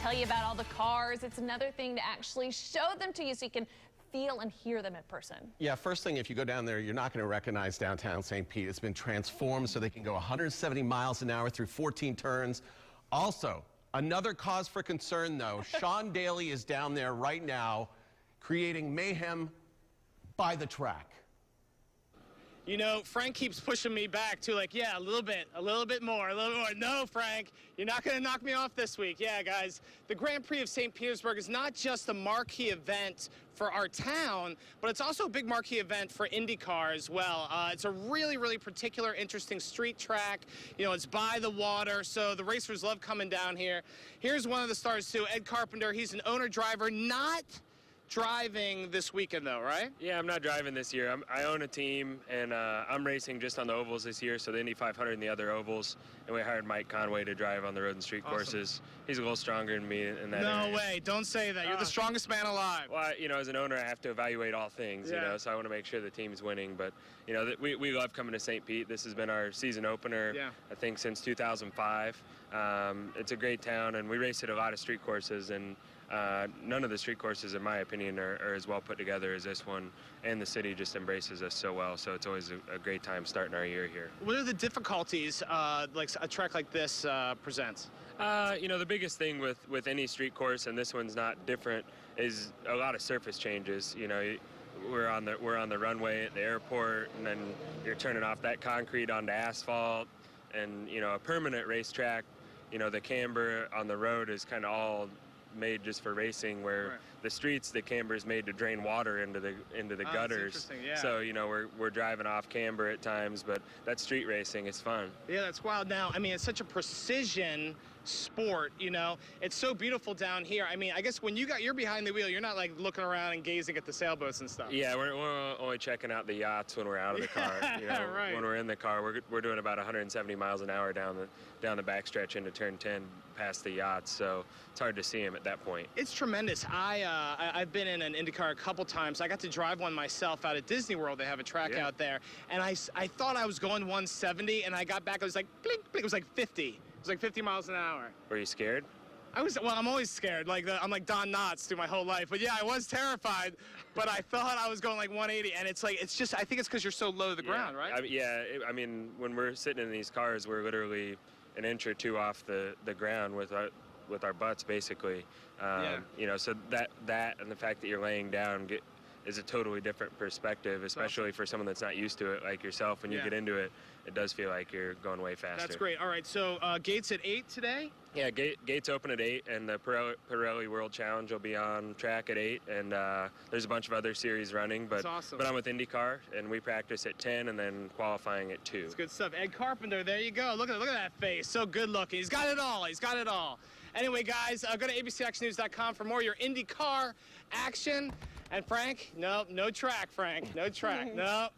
tell you about all the cars. It's another thing to actually show them to you so you can feel and hear them in person. Yeah, first thing, if you go down there, you're not going to recognize downtown St. Pete. It's been transformed so they can go 170 miles an hour through 14 turns. Also, another cause for concern, though, Sean Daly is down there right now creating mayhem by the track. You know, Frank keeps pushing me back to like, yeah, a little bit more. No, Frank, you're not going to knock me off this week. Yeah, guys, the Grand Prix of St. Petersburg is not just a marquee event for our town, but it's also a big marquee event for IndyCar as well. It's a really, really particular, interesting street track. You know, it's by the water, so the racers love coming down here. Here's one of the stars, too, Ed Carpenter. He's an owner-driver, not driving this weekend, though, right? Yeah, I'm not driving this year. I own a team, and I'm racing just on the ovals this year, so the Indy 500 and the other ovals, and we hired Mike Conway to drive on the road and street courses. He's a little stronger than me in that area. No way. Don't say that. You're the strongest man alive. Well, you know, as an owner, I have to evaluate all things, you know, so I want to make sure the team's winning. But, you know, we love coming to St. Pete. This has been our season opener, I think, since 2005. It's a great town, and we race at a lot of street courses, and none of the street courses, in my opinion, are as well put together as this one, and the city just embraces us so well, so it's always a great time starting our year here. What are the difficulties like a track like this presents? You know, the biggest thing with any street course, and this one's not different, is a lot of surface changes. You know, we're on the runway at the airport, and then you're turning off that concrete onto asphalt, and, you know, a permanent racetrack, you know, the camber on the road is kind of all made just for racing, where the streets, the camber is made to drain water into the gutters. So, you know, we're driving off camber at times, but that's street racing. It's fun. Yeah, that's wild. Now, I mean, it's such a precision sport, you know. It's so beautiful down here. I mean, I guess when you're behind the wheel, you're not like looking around and gazing at the sailboats and stuff. Yeah, we're only checking out the yachts when we're out of the car. You know, when we're in the car, we're doing about 170 miles an hour down the backstretch into turn 10 past the yachts, so it's hard to see them at that point. It's tremendous. I've been in an IndyCar a couple times. I got to drive one myself out at Disney World. They have a track out there, and I thought I was going 170, and I got back, I was like, blink, blink. It was like 50. It was like 50 miles an hour. Were you scared? Well, I'm always scared. I'm like Don Knotts through my whole life. But yeah, I was terrified, but I thought I was going like 180, and it's just, I think it's because you're so low to the ground, right? I mean, when we're sitting in these cars, we're literally an inch or two off the ground with our butts, basically. You know, so that and the fact that you're laying down is a totally different perspective, especially for someone that's not used to it like yourself. When you get into it, it does feel like you're going way faster. That's great. All right, so gates at 8 today? Yeah, gates open at 8, and the Pirelli World Challenge will be on track at 8, and there's a bunch of other series running, but I'm with IndyCar, and we practice at 10 and then qualifying at 2. That's good stuff. Ed Carpenter, there you go. Look at that face. So good looking. He's got it all. He's got it all. Anyway, guys, go to abcactionnews.com for more of your IndyCar action. And Frank, no track, Frank. No track. No.